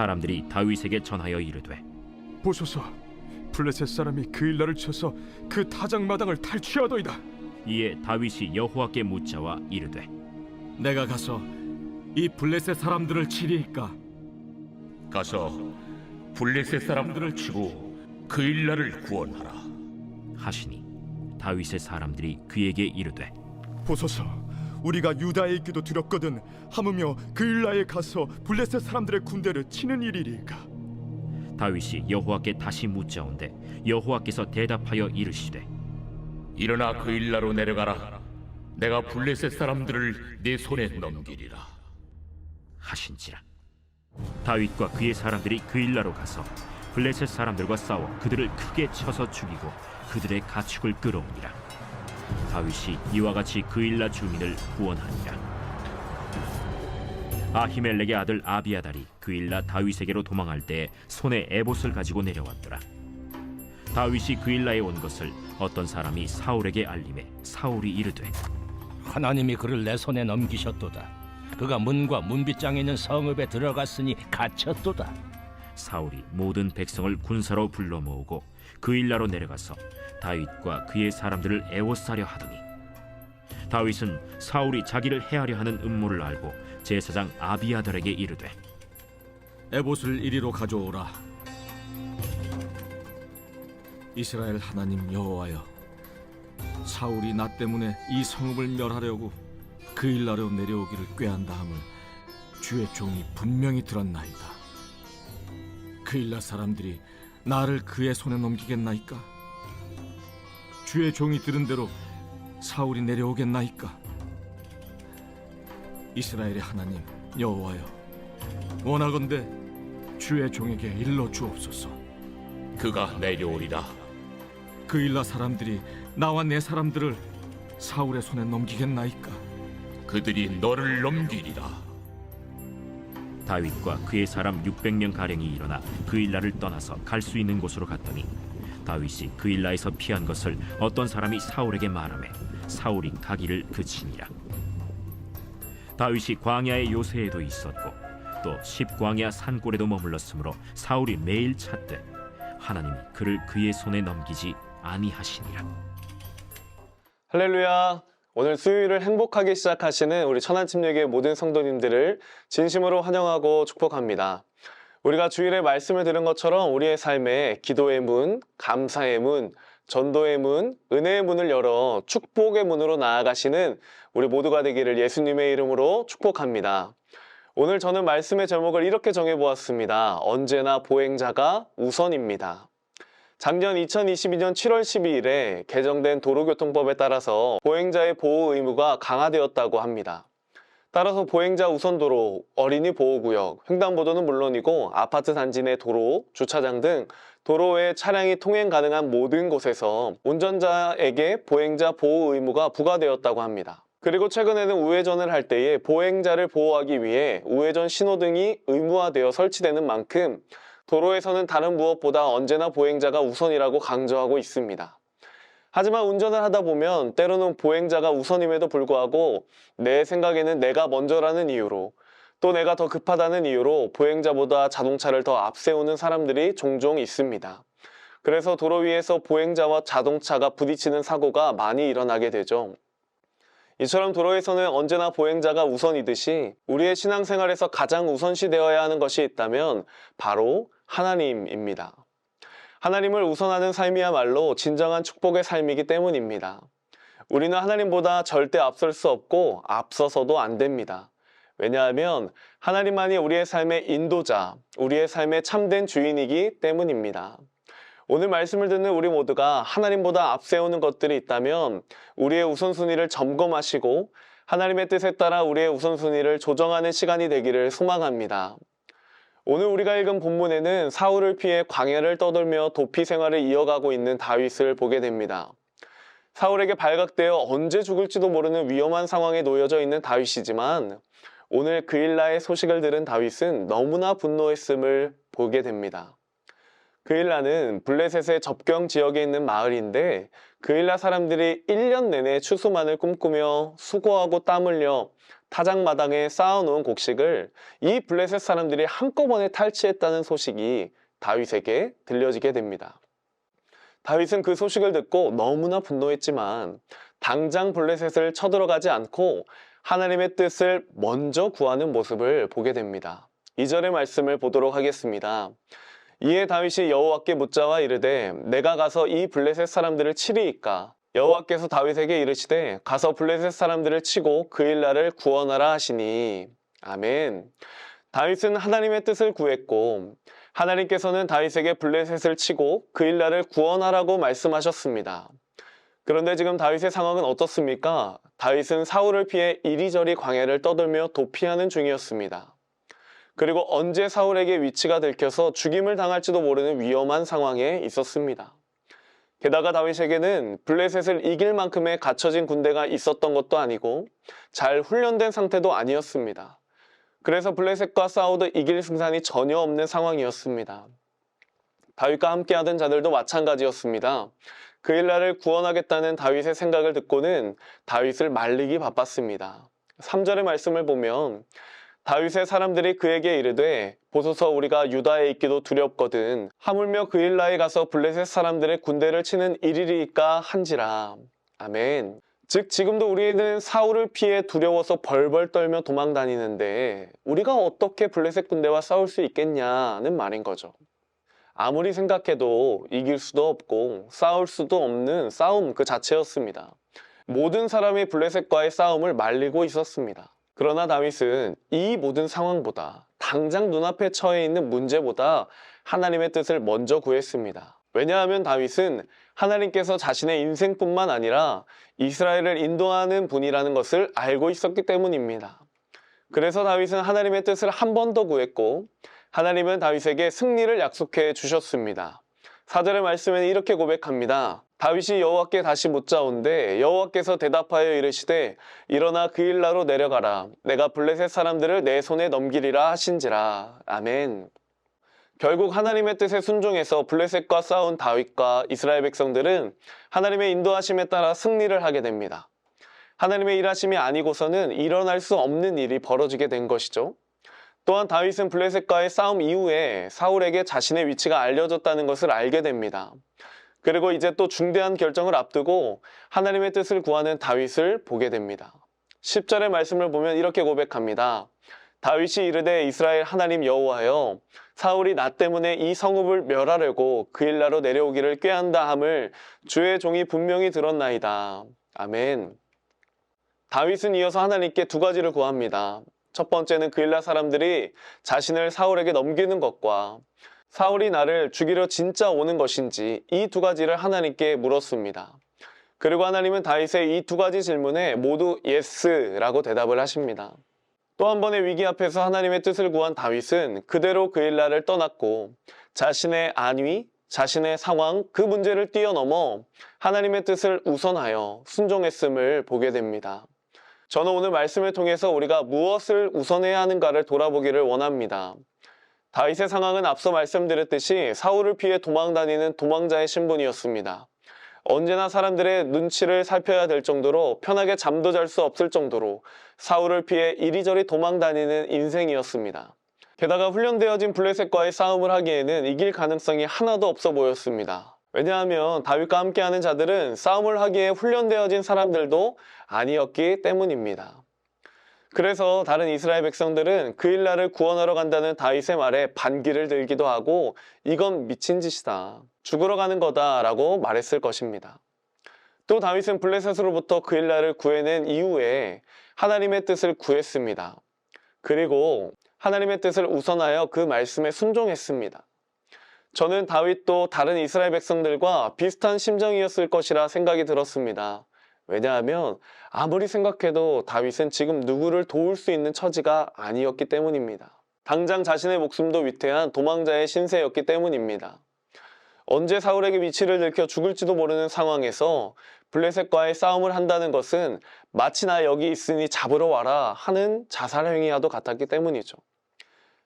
사람들이 다윗에게 전하여 이르되, 보소서, 블레셋 사람이 그일라를 쳐서 그 타작마당을 탈취하더이다. 이에 다윗이 여호와께 묻자와 이르되, 내가 가서 이 블레셋 사람들을 치리이까? 가서 블레셋 사람들을 치고 그일라를 구원하라. 하시니 다윗의 사람들이 그에게 이르되, 보소서, 우리가 유다에 있기도 두렵거든 하무며 그일라에 가서 블레셋 사람들의 군대를 치는 일이리까? 다윗이 여호와께 다시 묻자온데 여호와께서 대답하여 이르시되, 일어나 그일라로 내려가라. 내가 블레셋 사람들을 네 손에 넘기리라. 하신지라. 다윗과 그의 사람들이 그일라로 가서 블레셋 사람들과 싸워 그들을 크게 쳐서 죽이고 그들의 가축을 끌어오니라. 다윗이 이와 같이 그일라 주민을 구원하니라. 아히멜렉의 아들 아비아달이 그일라 다윗에게로 도망할 때 손에 에봇을 가지고 내려왔더라. 다윗이 그일라에 온 것을 어떤 사람이 사울에게 알림해 사울이 이르되, 하나님이 그를 내 손에 넘기셨도다. 그가 문과 문빗장에 있는 성읍에 들어갔으니 갇혔도다. 사울이 모든 백성을 군사로 불러 모으고 그일라로 내려가서 다윗과 그의 사람들을 애워싸려 하더니, 다윗은 사울이 자기를 해하려 하는 음모를 알고 제사장 아비아달에게 이르되, 에봇을 이리로 가져오라. 이스라엘 하나님 여호와여, 사울이 나 때문에 이 성읍을 멸하려고 그일라로 내려오기를 꾀한다 함을 주의 종이 분명히 들었나이다. 그일라 사람들이 나를 그의 손에 넘기겠나이까? 주의 종이 들은 대로 사울이 내려오겠나이까? 이스라엘의 하나님 여호와여, 원하건대 주의 종에게 일러 주옵소서. 그가 내려오리라. 그일라 사람들이 나와 내 사람들을 사울의 손에 넘기겠나이까? 그들이 너를 넘기리라. 다윗과 그의 사람 600명 가량이 일어나 그일라를 떠나서 갈 수 있는 곳으로 갔더니 다윗이 그일라에서 피한 것을 어떤 사람이 사울에게 말하매 사울이 가기를 그치니라. 다윗이 광야의 요새에도 있었고 또 십광야 산골에도 머물렀으므로 사울이 매일 찾되 하나님이 그를 그의 손에 넘기지 아니하시니라. 할렐루야. 오늘 수요일을 행복하게 시작하시는 우리 천안침례교회 모든 성도님들을 진심으로 환영하고 축복합니다. 우리가 주일에 말씀을 들은 것처럼 우리의 삶에 기도의 문, 감사의 문, 전도의 문, 은혜의 문을 열어 축복의 문으로 나아가시는 우리 모두가 되기를 예수님의 이름으로 축복합니다. 오늘 저는 말씀의 제목을 이렇게 정해보았습니다. 언제나 보행자가 우선입니다. 작년 2022년 7월 12일에 개정된 도로교통법에 따라서 보행자의 보호 의무가 강화되었다고 합니다. 따라서 보행자 우선도로, 어린이 보호구역, 횡단보도는 물론이고 아파트 단지 내 도로, 주차장 등 도로에 차량이 통행 가능한 모든 곳에서 운전자에게 보행자 보호 의무가 부과되었다고 합니다. 그리고 최근에는 우회전을 할 때에 보행자를 보호하기 위해 우회전 신호등이 의무화되어 설치되는 만큼 도로에서는 다른 무엇보다 언제나 보행자가 우선이라고 강조하고 있습니다. 하지만 운전을 하다 보면 때로는 보행자가 우선임에도 불구하고 내 생각에는 내가 먼저라는 이유로 또 내가 더 급하다는 이유로 보행자보다 자동차를 더 앞세우는 사람들이 종종 있습니다. 그래서 도로 위에서 보행자와 자동차가 부딪히는 사고가 많이 일어나게 되죠. 이처럼 도로에서는 언제나 보행자가 우선이듯이 우리의 신앙생활에서 가장 우선시되어야 하는 것이 있다면 바로 하나님입니다. 하나님을 우선하는 삶이야말로 진정한 축복의 삶이기 때문입니다. 우리는 하나님보다 절대 앞설 수 없고 앞서서도 안 됩니다. 왜냐하면 하나님만이 우리의 삶의 인도자, 우리의 삶의 참된 주인이기 때문입니다. 오늘 말씀을 듣는 우리 모두가 하나님보다 앞세우는 것들이 있다면 우리의 우선순위를 점검하시고 하나님의 뜻에 따라 우리의 우선순위를 조정하는 시간이 되기를 소망합니다. 오늘 우리가 읽은 본문에는 사울을 피해 광야를 떠돌며 도피 생활을 이어가고 있는 다윗을 보게 됩니다. 사울에게 발각되어 언제 죽을지도 모르는 위험한 상황에 놓여져 있는 다윗이지만 오늘 그일라의 소식을 들은 다윗은 너무나 분노했음을 보게 됩니다. 그일라는 블레셋의 접경 지역에 있는 마을인데 그일라 사람들이 1년 내내 추수만을 꿈꾸며 수고하고 땀 흘려 타작마당에 쌓아놓은 곡식을 이 블레셋 사람들이 한꺼번에 탈취했다는 소식이 다윗에게 들려지게 됩니다. 다윗은 그 소식을 듣고 너무나 분노했지만 당장 블레셋을 쳐들어가지 않고 하나님의 뜻을 먼저 구하는 모습을 보게 됩니다. 2절의 말씀을 보도록 하겠습니다. 이에 다윗이 여호와께 묻자와 이르되 내가 가서 이 블레셋 사람들을 치리이까? 여호와께서 다윗에게 이르시되 가서 블레셋 사람들을 치고 그일라를 구원하라 하시니. 아멘. 다윗은 하나님의 뜻을 구했고 하나님께서는 다윗에게 블레셋을 치고 그일라를 구원하라고 말씀하셨습니다. 그런데 지금 다윗의 상황은 어떻습니까? 다윗은 사울을 피해 이리저리 광야를 떠돌며 도피하는 중이었습니다. 그리고 언제 사울에게 위치가 들켜서 죽임을 당할지도 모르는 위험한 상황에 있었습니다. 게다가 다윗에게는 블레셋을 이길 만큼의 갖춰진 군대가 있었던 것도 아니고 잘 훈련된 상태도 아니었습니다. 그래서 블레셋과 싸워도 이길 승산이 전혀 없는 상황이었습니다. 다윗과 함께하던 자들도 마찬가지였습니다. 그일라를 구원하겠다는 다윗의 생각을 듣고는 다윗을 말리기 바빴습니다. 3절의 말씀을 보면 다윗의 사람들이 그에게 이르되 보소서 우리가 유다에 있기도 두렵거든 하물며 그일라에 가서 블레셋 사람들의 군대를 치는 일이리까 한지라. 아멘. 즉 지금도 우리는 사울을 피해 두려워서 벌벌 떨며 도망 다니는데 우리가 어떻게 블레셋 군대와 싸울 수 있겠냐는 말인 거죠. 아무리 생각해도 이길 수도 없고 싸울 수도 없는 싸움 그 자체였습니다. 모든 사람이 블레셋과의 싸움을 말리고 있었습니다. 그러나 다윗은 이 모든 상황보다 당장 눈앞에 처해 있는 문제보다 하나님의 뜻을 먼저 구했습니다. 왜냐하면 다윗은 하나님께서 자신의 인생뿐만 아니라 이스라엘을 인도하는 분이라는 것을 알고 있었기 때문입니다. 그래서 다윗은 하나님의 뜻을 한 번 더 구했고 하나님은 다윗에게 승리를 약속해 주셨습니다. 4절의 말씀에는 이렇게 고백합니다. 다윗이 여호와께 다시 묻자온데 여호와께서 대답하여 이르시되 일어나 그일라로 내려가라. 내가 블레셋 사람들을 내 손에 넘기리라 하신지라. 아멘. 결국 하나님의 뜻에 순종해서 블레셋과 싸운 다윗과 이스라엘 백성들은 하나님의 인도하심에 따라 승리를 하게 됩니다. 하나님의 일하심이 아니고서는 일어날 수 없는 일이 벌어지게 된 것이죠. 또한 다윗은 블레셋과의 싸움 이후에 사울에게 자신의 위치가 알려졌다는 것을 알게 됩니다. 그리고 이제 또 중대한 결정을 앞두고 하나님의 뜻을 구하는 다윗을 보게 됩니다. 10절의 말씀을 보면 이렇게 고백합니다. 다윗이 이르되 이스라엘 하나님 여호와여 사울이 나 때문에 이 성읍을 멸하려고 그일라로 내려오기를 꾀한다 함을 주의 종이 분명히 들었나이다. 아멘. 다윗은 이어서 하나님께 두 가지를 구합니다. 첫 번째는 그일라 사람들이 자신을 사울에게 넘기는 것과 사울이 나를 죽이려 진짜 오는 것인지 이 두 가지를 하나님께 물었습니다. 그리고 하나님은 다윗의 이 두 가지 질문에 모두 예스라고 대답을 하십니다. 또 한 번의 위기 앞에서 하나님의 뜻을 구한 다윗은 그대로 그일라를 떠났고 자신의 안위, 자신의 상황, 그 문제를 뛰어넘어 하나님의 뜻을 우선하여 순종했음을 보게 됩니다. 저는 오늘 말씀을 통해서 우리가 무엇을 우선해야 하는가를 돌아보기를 원합니다. 다윗의 상황은 앞서 말씀드렸듯이 사울을 피해 도망다니는 도망자의 신분이었습니다. 언제나 사람들의 눈치를 살펴야 될 정도로 편하게 잠도 잘 수 없을 정도로 사울을 피해 이리저리 도망다니는 인생이었습니다. 게다가 훈련되어진 블레셋과의 싸움을 하기에는 이길 가능성이 하나도 없어 보였습니다. 왜냐하면 다윗과 함께하는 자들은 싸움을 하기에 훈련되어진 사람들도 아니었기 때문입니다. 그래서 다른 이스라엘 백성들은 그일라를 구원하러 간다는 다윗의 말에 반기를 들기도 하고 이건 미친 짓이다. 죽으러 가는 거다 라고 말했을 것입니다. 또 다윗은 블레셋으로부터 그일라를 구해낸 이후에 하나님의 뜻을 구했습니다. 그리고 하나님의 뜻을 우선하여 그 말씀에 순종했습니다. 저는 다윗도 다른 이스라엘 백성들과 비슷한 심정이었을 것이라 생각이 들었습니다. 왜냐하면 아무리 생각해도 다윗은 지금 누구를 도울 수 있는 처지가 아니었기 때문입니다. 당장 자신의 목숨도 위태한 도망자의 신세였기 때문입니다. 언제 사울에게 위치를 들켜 죽을지도 모르는 상황에서 블레셋과의 싸움을 한다는 것은 마치 나 여기 있으니 잡으러 와라 하는 자살행위와도 같았기 때문이죠.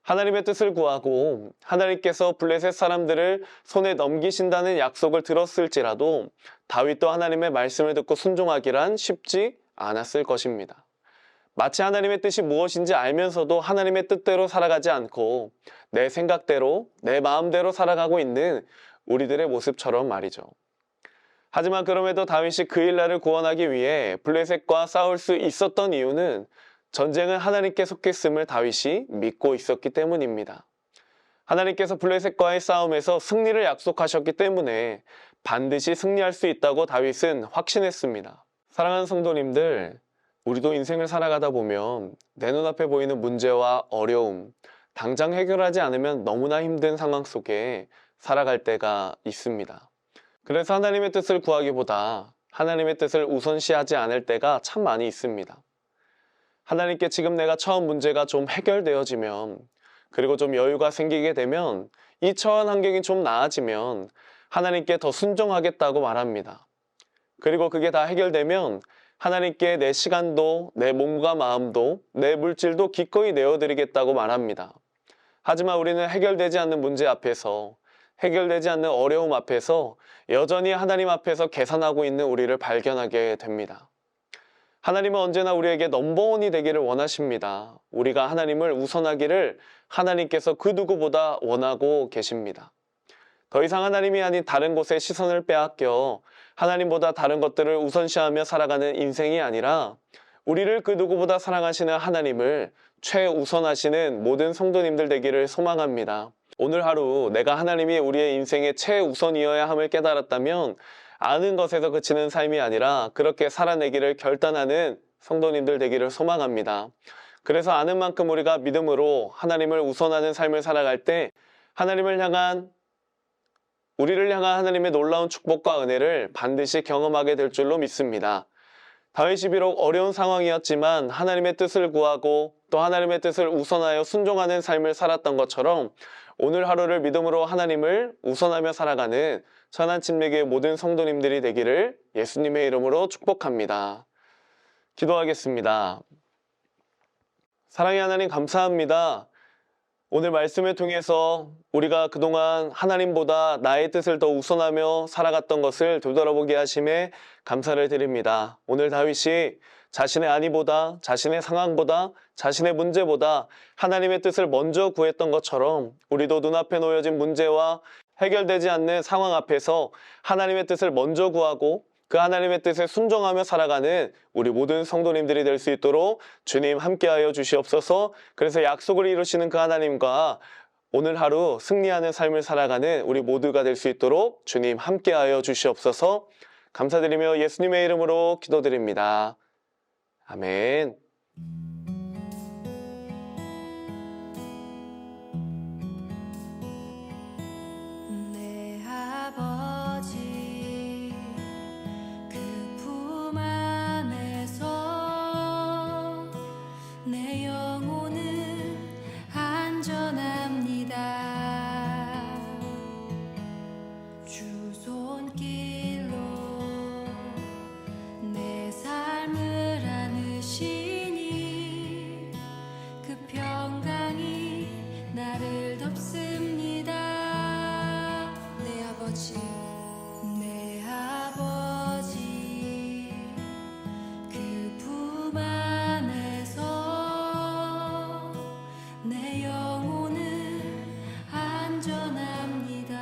하나님의 뜻을 구하고 하나님께서 블레셋 사람들을 손에 넘기신다는 약속을 들었을지라도 다윗도 하나님의 말씀을 듣고 순종하기란 쉽지 않았을 것입니다. 마치 하나님의 뜻이 무엇인지 알면서도 하나님의 뜻대로 살아가지 않고 내 생각대로, 내 마음대로 살아가고 있는 우리들의 모습처럼 말이죠. 하지만 그럼에도 다윗이 그 일날을 구원하기 위해 블레셋과 싸울 수 있었던 이유는 전쟁은 하나님께 속했음을 다윗이 믿고 있었기 때문입니다. 하나님께서 블레셋과의 싸움에서 승리를 약속하셨기 때문에 반드시 승리할 수 있다고 다윗은 확신했습니다. 사랑하는 성도님들, 우리도 인생을 살아가다 보면 내 눈앞에 보이는 문제와 어려움, 당장 해결하지 않으면 너무나 힘든 상황 속에 살아갈 때가 있습니다. 그래서 하나님의 뜻을 구하기보다 하나님의 뜻을 우선시하지 않을 때가 참 많이 있습니다. 하나님께 지금 내가 처한 문제가 좀 해결되어지면, 그리고 좀 여유가 생기게 되면, 이 처한 환경이 좀 나아지면 하나님께 더 순종하겠다고 말합니다. 그리고 그게 다 해결되면 하나님께 내 시간도, 내 몸과 마음도, 내 물질도 기꺼이 내어드리겠다고 말합니다. 하지만 우리는 해결되지 않는 문제 앞에서, 해결되지 않는 어려움 앞에서 여전히 하나님 앞에서 계산하고 있는 우리를 발견하게 됩니다. 하나님은 언제나 우리에게 넘버원이 되기를 원하십니다. 우리가 하나님을 우선하기를 하나님께서 그 누구보다 원하고 계십니다. 더 이상 하나님이 아닌 다른 곳에 시선을 빼앗겨 하나님보다 다른 것들을 우선시하며 살아가는 인생이 아니라 우리를 그 누구보다 사랑하시는 하나님을 최우선하시는 모든 성도님들 되기를 소망합니다. 오늘 하루 내가 하나님이 우리의 인생의 최우선이어야 함을 깨달았다면 아는 것에서 그치는 삶이 아니라 그렇게 살아내기를 결단하는 성도님들 되기를 소망합니다. 그래서 아는 만큼 우리가 믿음으로 하나님을 우선하는 삶을 살아갈 때 우리를 향한 하나님의 놀라운 축복과 은혜를 반드시 경험하게 될 줄로 믿습니다. 다윗이 비록 어려운 상황이었지만 하나님의 뜻을 구하고 또 하나님의 뜻을 우선하여 순종하는 삶을 살았던 것처럼 오늘 하루를 믿음으로 하나님을 우선하며 살아가는 천안침례교회 모든 성도님들이 되기를 예수님의 이름으로 축복합니다. 기도하겠습니다. 사랑의 하나님 감사합니다. 오늘 말씀을 통해서 우리가 그동안 하나님보다 나의 뜻을 더 우선하며 살아갔던 것을 되돌아보게 하심에 감사를 드립니다. 오늘 다윗이 자신의 안위보다, 자신의 상황보다, 자신의 문제보다 하나님의 뜻을 먼저 구했던 것처럼 우리도 눈앞에 놓여진 문제와 해결되지 않는 상황 앞에서 하나님의 뜻을 먼저 구하고 그 하나님의 뜻에 순종하며 살아가는 우리 모든 성도님들이 될 수 있도록 주님 함께하여 주시옵소서. 그래서 약속을 이루시는 그 하나님과 오늘 하루 승리하는 삶을 살아가는 우리 모두가 될 수 있도록 주님 함께하여 주시옵소서. 감사드리며 예수님의 이름으로 기도드립니다. 아멘. 내 아버지 그 품 안에서 내 영혼은 안전합니다. 주 손길로 내 삶을 안으시니 그 평강이 나를 덮습니다. 내 아버지 그 품 안에서 내 영혼은 안전합니다.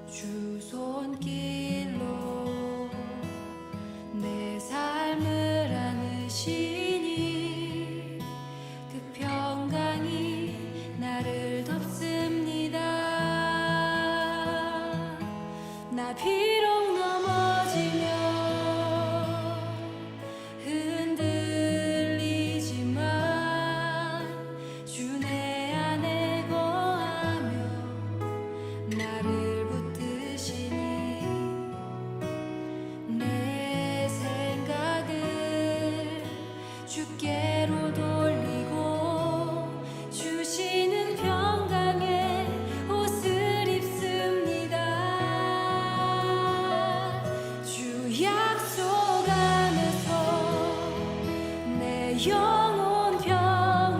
주 손길로 내 삶을 안으시니 그 평강이 나를 덮습니다. 나 비록 넘어지며 흔들리지만 주 내 안에 거하며 나를 붙드시니 내 생각을 주께로 돌리고 주시는 평강의 옷을 입습니다. 주 약속 안에서 내 영혼 평안히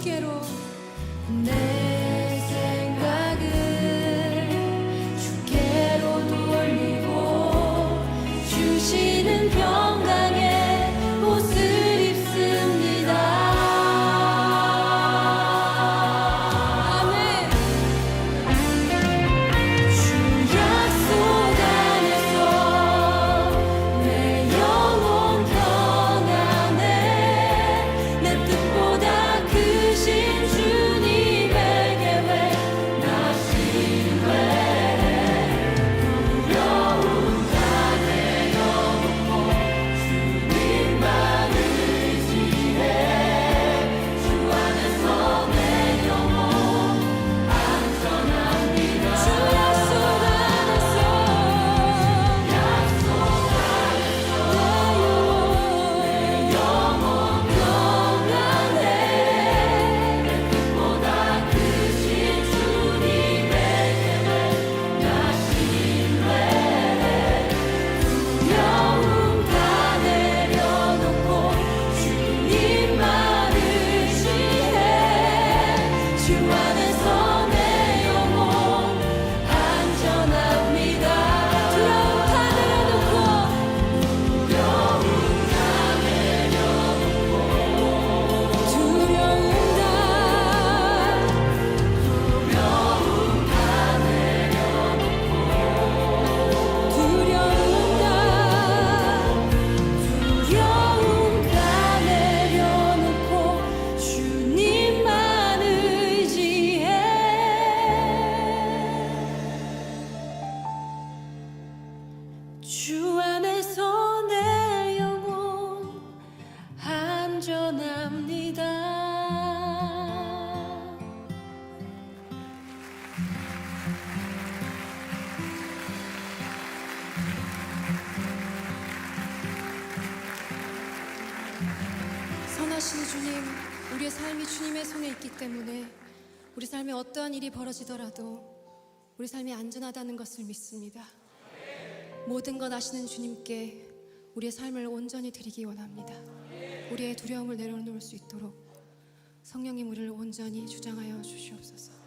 주께로 내 생각을 주께로 돌리고 주시는 평강의 옷을 입습니다. 아멘. 주 약속 안에서 내 영혼 평안해. 내 뜻보다 크신 주님의 계획 나 신뢰해. 두려움 다 내려놓고 주님만 의지해. 주 안에서 내 영혼 안전합니다. 주 약속 안에서 내 영혼 평안해. 내 뜻보다 크신 주님의 계획 나 신뢰해. 두려움 다 내려놓고 주님만 의지해. 주 안에서 내 영혼 안전합니다. 두려움 다 내려놓고 두려움 다 내려놓고 주님만 의지해. 주 안에서 내 영혼 안전합니다. 선하신 주님, 우리의 삶이 주님의 손에 있기 때문에 우리 삶에 어떠한 일이 벌어지더라도 우리 삶이 안전하다는 것을 믿습니다. 모든 것 아시는 주님께 우리의 삶을 온전히 드리기 원합니다. 우리의 두려움을 내려놓을 수 있도록 성령님 우리를 온전히 주장하여 주시옵소서.